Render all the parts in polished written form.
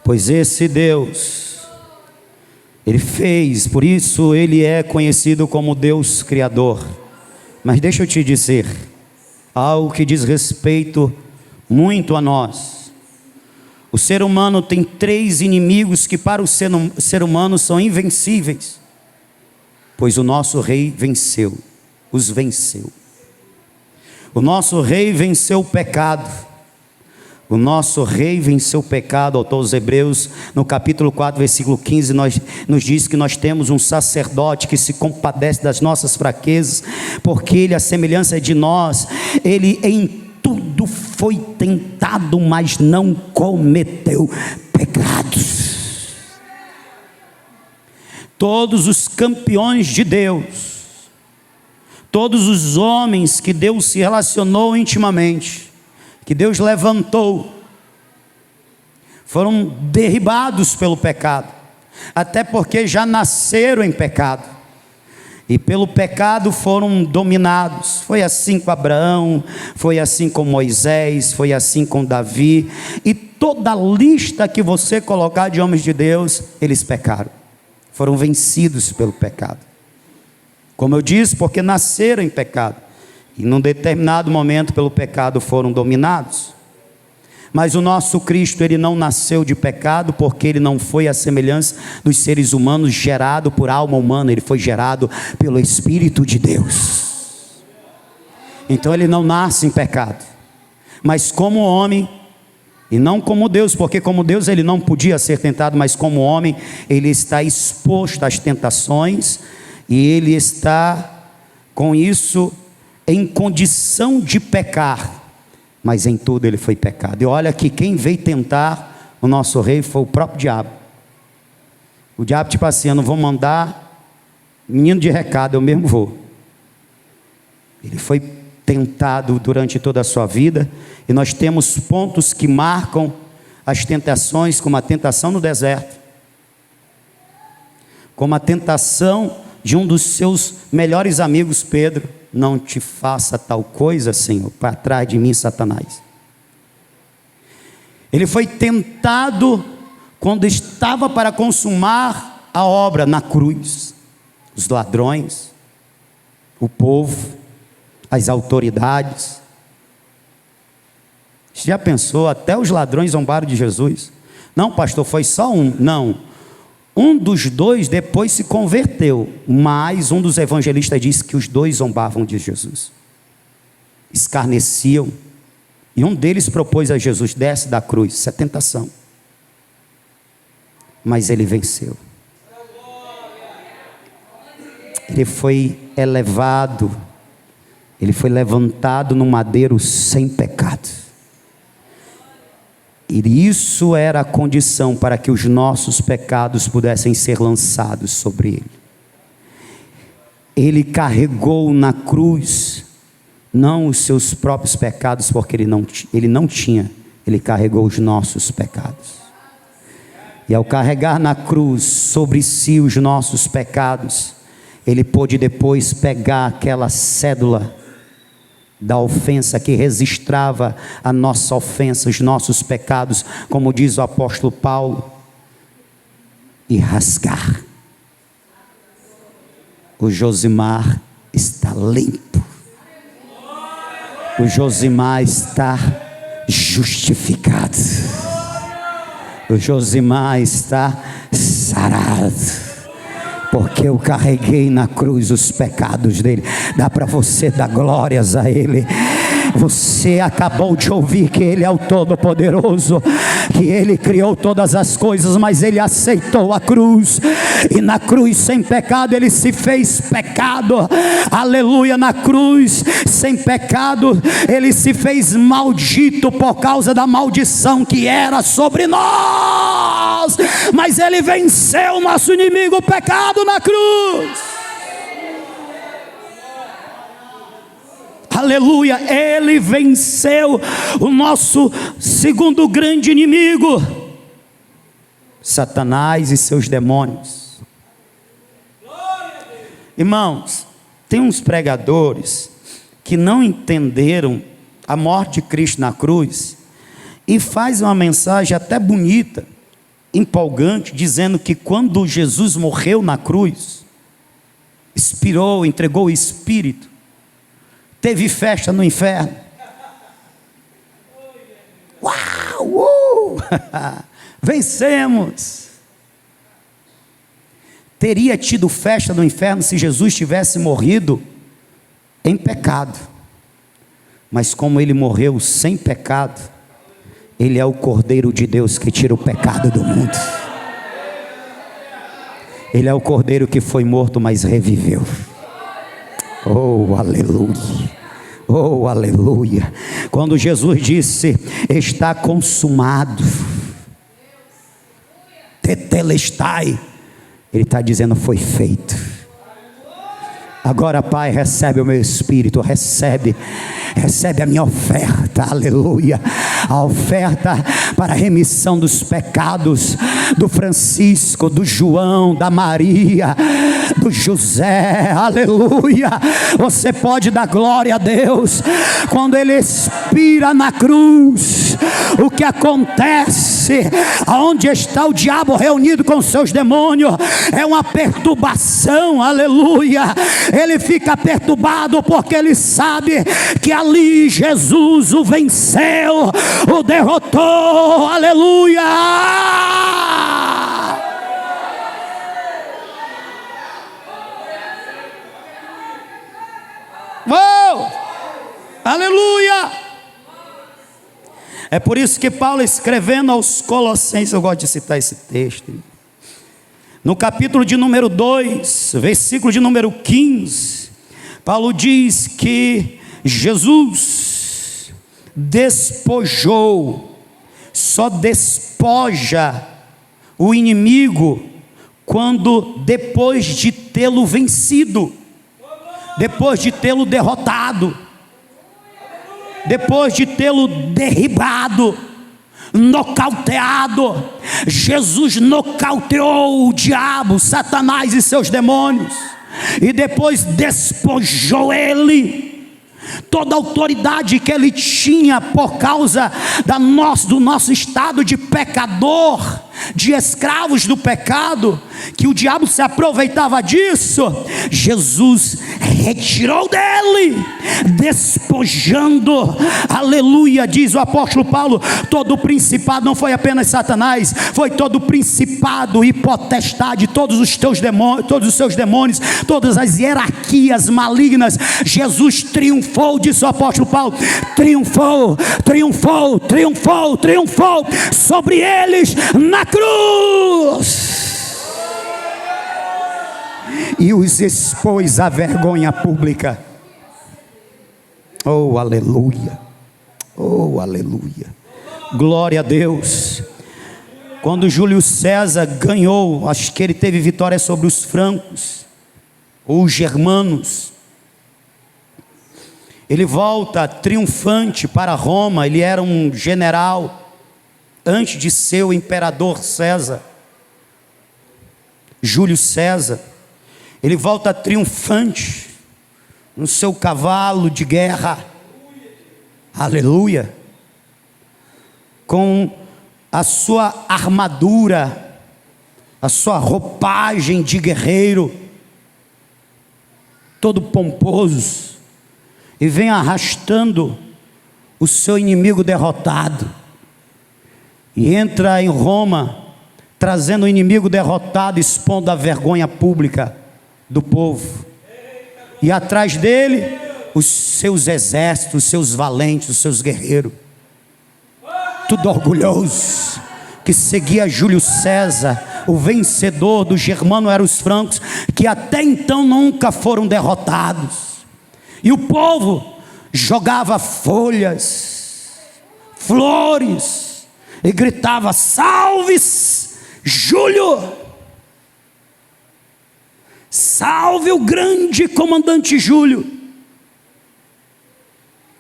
Pois esse Deus, Ele fez, por isso Ele é conhecido como Deus Criador. Mas deixa eu te dizer, algo que diz respeito muito a nós. O ser humano tem 3 inimigos que para o ser humano são invencíveis. Pois o nosso rei venceu, os venceu. O nosso rei venceu o pecado. O nosso rei venceu o pecado. Autor aos Hebreus, no capítulo 4, versículo 15, nos diz que nós temos um sacerdote que se compadece das nossas fraquezas, porque ele, a semelhança de nós, ele em tudo foi tentado, mas não cometeu pecados. Todos os campeões de Deus, todos os homens que Deus se relacionou intimamente, que Deus levantou, foram derribados pelo pecado, até porque já nasceram em pecado, e pelo pecado foram dominados. Foi assim com Abraão, foi assim com Moisés, foi assim com Davi, e toda a lista que você colocar de homens de Deus, eles pecaram, foram vencidos pelo pecado. Como eu disse, porque nasceram em pecado, e num determinado momento pelo pecado foram dominados. Mas o nosso Cristo, ele não nasceu de pecado, porque ele não foi a semelhança dos seres humanos, gerado por alma humana. Ele foi gerado pelo Espírito de Deus. Então ele não nasce em pecado, mas como homem, e não como Deus, porque como Deus ele não podia ser tentado, mas como homem ele está exposto às tentações, e ele está com isso em condição de pecar, mas em tudo ele foi pecado. E olha que quem veio tentar o nosso rei foi o próprio diabo. O diabo tipo assim: eu não vou mandar menino de recado, eu mesmo vou. Ele foi tentado durante toda a sua vida, e nós temos pontos que marcam as tentações, como a tentação no deserto, como a tentação de um dos seus melhores amigos, Pedro: não te faça tal coisa, Senhor, para trás de mim, Satanás. Ele foi tentado quando estava para consumar a obra na cruz. Os ladrões, o povo, as autoridades. Você já pensou? Até os ladrões zombaram de Jesus. Não, pastor, foi só um. Não. Um dos dois depois se converteu, mas um dos evangelistas disse que os dois zombavam de Jesus, escarneciam, e um deles propôs a Jesus: desce da cruz. Isso é tentação. Mas ele venceu. Ele foi elevado, ele foi levantado no madeiro sem pecado. E isso era a condição para que os nossos pecados pudessem ser lançados sobre ele. Ele carregou na cruz, não os seus próprios pecados, porque ele não tinha, ele carregou os nossos pecados. E ao carregar na cruz sobre si os nossos pecados, ele pôde depois pegar aquela cédula da ofensa que registrava a nossa ofensa, os nossos pecados, como diz o apóstolo Paulo, e rasgar. O Josimar está limpo, o Josimar está justificado, o Josimar está sarado, porque eu carreguei na cruz os pecados dele. Dá para você dar glórias a ele. Você acabou de ouvir que ele é o Todo-Poderoso, que ele criou todas as coisas, mas ele aceitou a cruz, e na cruz sem pecado ele se fez pecado. Aleluia. Na cruz sem pecado ele se fez maldito por causa da maldição que era sobre nós, mas ele venceu o nosso inimigo, o pecado, na cruz. Aleluia. Ele venceu o nosso segundo grande inimigo, Satanás e seus demônios. Irmãos, tem uns pregadores que não entenderam a morte de Cristo na cruz, e faz uma mensagem até bonita, empolgante, dizendo que quando Jesus morreu na cruz, expirou, entregou o Espírito, teve festa no inferno. Uau! Vencemos! Teria tido festa no inferno se Jesus tivesse morrido em pecado, mas como ele morreu sem pecado, ele é o Cordeiro de Deus que tira o pecado do mundo. Ele é o Cordeiro que foi morto, mas reviveu. Oh, aleluia! Oh, aleluia! Quando Jesus disse, está consumado, tetelestai, ele está dizendo, foi feito. Agora, Pai, recebe o meu espírito, recebe a minha oferta, aleluia, a oferta para a remissão dos pecados do Francisco, do João, da Maria, do José, aleluia. Você pode dar glória a Deus. Quando ele expira na cruz, o que acontece? Aonde está o diabo reunido com seus demônios? É uma perturbação, aleluia. Ele fica perturbado porque ele sabe que ali Jesus o venceu, o derrotou, aleluia. Oh, aleluia. É por isso que Paulo, escrevendo aos Colossenses, eu gosto de citar esse texto, no capítulo de número 2, versículo de número 15, Paulo diz que Jesus despojou, só despoja o inimigo quando depois de tê-lo vencido, depois de tê-lo derrotado, depois de tê-lo derribado, nocauteado. Jesus nocauteou o diabo, Satanás e seus demônios, e depois despojou ele. Toda a autoridade que ele tinha por causa do nosso estado de pecador, de escravos do pecado, que o diabo se aproveitava disso, Jesus retirou dele, despojando, aleluia. Diz o apóstolo Paulo, todo o principado, não foi apenas Satanás, foi todo o principado e potestade, todos os seus demônios, todas as hierarquias malignas, Jesus triunfou, disse o apóstolo Paulo, triunfou sobre eles na cruz, e os expôs à vergonha pública. Oh, aleluia! Oh, aleluia! Glória a Deus! Quando Júlio César ganhou, acho que ele teve vitória sobre os francos, ou os germanos, ele volta triunfante para Roma. Ele era um general antes de ser o imperador César, Júlio César. Ele volta triunfante no seu cavalo de guerra, aleluia, com a sua armadura, a sua roupagem de guerreiro, todo pomposo, e vem arrastando o seu inimigo derrotado, e entra em Roma, trazendo o inimigo derrotado, expondo a vergonha pública do povo, e atrás dele os seus exércitos, os seus valentes, os seus guerreiros, tudo orgulhoso, que seguia Júlio César, o vencedor do germano eram os francos, que até então nunca foram derrotados, e o povo jogava folhas, flores, e gritava: salve-se Júlio, salve o grande comandante Júlio.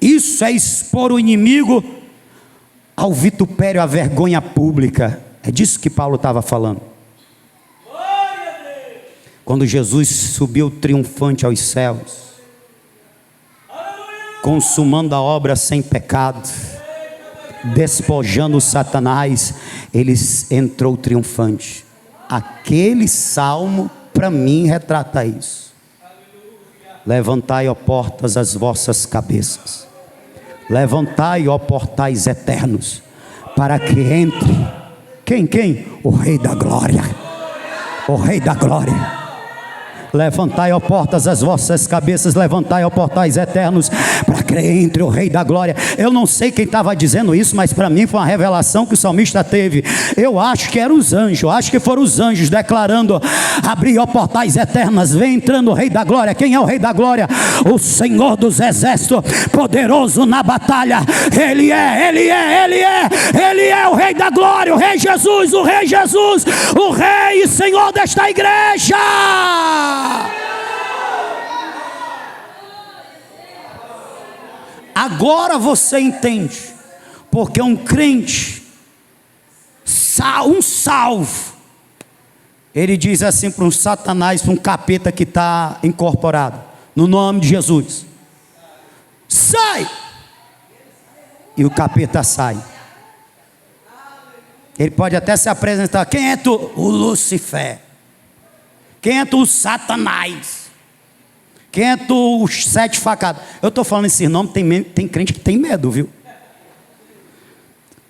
Isso é expor o inimigo ao vitupério, à vergonha pública. É disso que Paulo estava falando. Quando Jesus subiu triunfante aos céus, consumando a obra sem pecado, despojando Satanás, ele entrou triunfante. Aquele salmo, para mim, retrata isso. Levantai, ó portas, as vossas cabeças. Levantai, ó portais eternos, para que entre. Quem? O Rei da Glória. O Rei da Glória. Levantai, ó portas, as vossas cabeças, levantai, ó portais eternos, para que entre o Rei da Glória. Eu não sei quem estava dizendo isso, mas para mim foi uma revelação que o salmista teve. Eu acho que eram os anjos, acho que foram os anjos declarando: abri, ó portais eternas, vem entrando o Rei da Glória. Quem é o Rei da Glória? O Senhor dos Exércitos, poderoso na batalha. Ele é o Rei da Glória, o Rei Jesus, o Rei e Senhor desta igreja. Agora você entende porque um crente, um salvo, ele diz assim para um Satanás, para um capeta que está incorporado, no nome de Jesus: sai! E o capeta sai. Ele pode até se apresentar: quem é tu? O Lúcifer. Quem é tu? O Satanás. Quem é tu? Os 7 facados. Eu estou falando esses nomes, tem crente que tem medo, viu?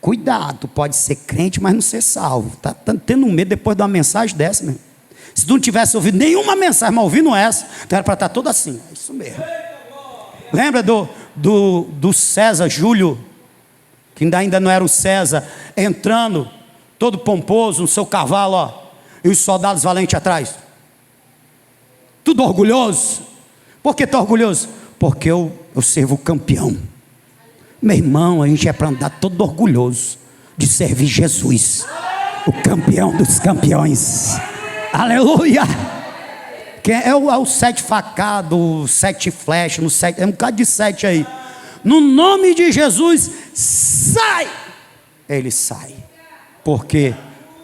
Cuidado, pode ser crente, mas não ser salvo. Está tendo medo depois de uma mensagem dessa, mesmo. Se tu não tivesse ouvido nenhuma mensagem, mas ouvindo essa, tu era para estar todo assim. É isso mesmo. Lembra do César Júlio, que ainda não era o César, entrando, todo pomposo, no seu cavalo, ó, e os soldados valentes atrás? Tudo orgulhoso. Por que está orgulhoso? Porque eu servo o campeão. Meu irmão, a gente é para andar todo orgulhoso de servir Jesus, o campeão dos campeões. Aleluia! Que é o 7 facados, 7 flechas, é um bocado de 7 aí. No nome de Jesus, sai! Ele sai. Por quê?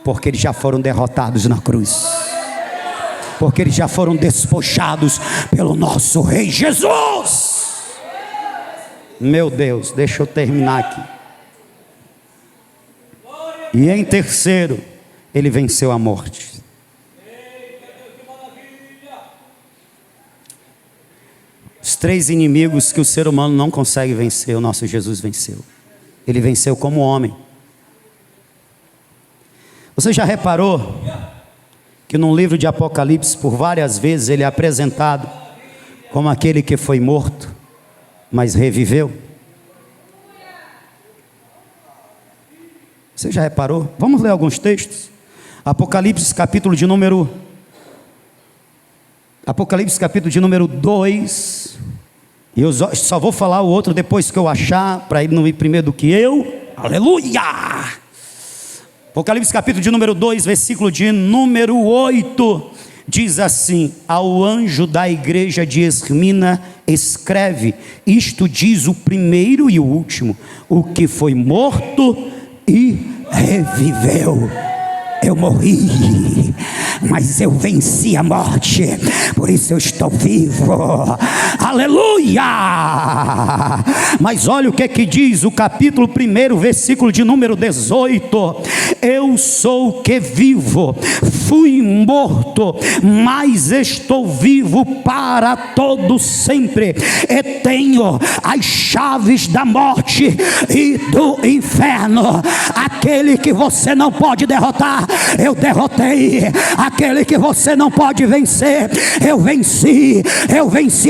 Porque eles já foram derrotados na cruz. Porque eles já foram despojados pelo nosso Rei Jesus. Meu Deus, deixa eu terminar aqui. E em terceiro, ele venceu a morte. Os 3 inimigos que o ser humano não consegue vencer, o nosso Jesus venceu. Ele venceu como homem. Você já reparou que no livro de Apocalipse, por várias vezes, ele é apresentado como aquele que foi morto, mas reviveu? Você já reparou? Vamos ler alguns textos. Apocalipse capítulo de número 2. E eu só vou falar o outro depois que eu achar, para ele não ir primeiro do que eu. Aleluia! Apocalipse capítulo de número 2, versículo de número 8, diz assim: ao anjo da igreja de Esmirna escreve: isto diz o primeiro e o último, o que foi morto e reviveu. Eu morri, mas eu venci a morte, por isso eu estou vivo. Aleluia! Mas olha o que diz o capítulo 1, versículo de número 18: eu sou o que vivo, fui morto, mas estou vivo para todo sempre, e tenho as chaves da morte e do inferno. Aquele que você não pode derrotar, eu derrotei. Aquele que você não pode vencer, eu venci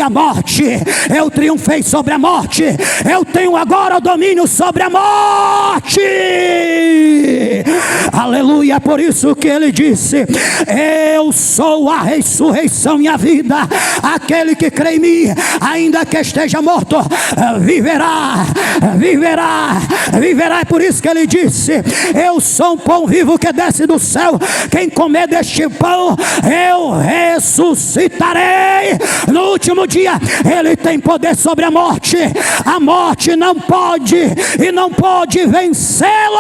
a morte, eu triunfei sobre a morte, eu tenho agora o domínio sobre a morte. Aleluia! Por isso que ele disse: eu sou a ressurreição e a vida. Aquele que crê em mim, ainda que esteja morto, viverá. É por isso que ele disse: eu sou um pão vivo que desce do céu. Quem comer deste pão, eu ressuscitarei no último dia. Ele tem poder sobre a morte. A morte não pode vencê-lo.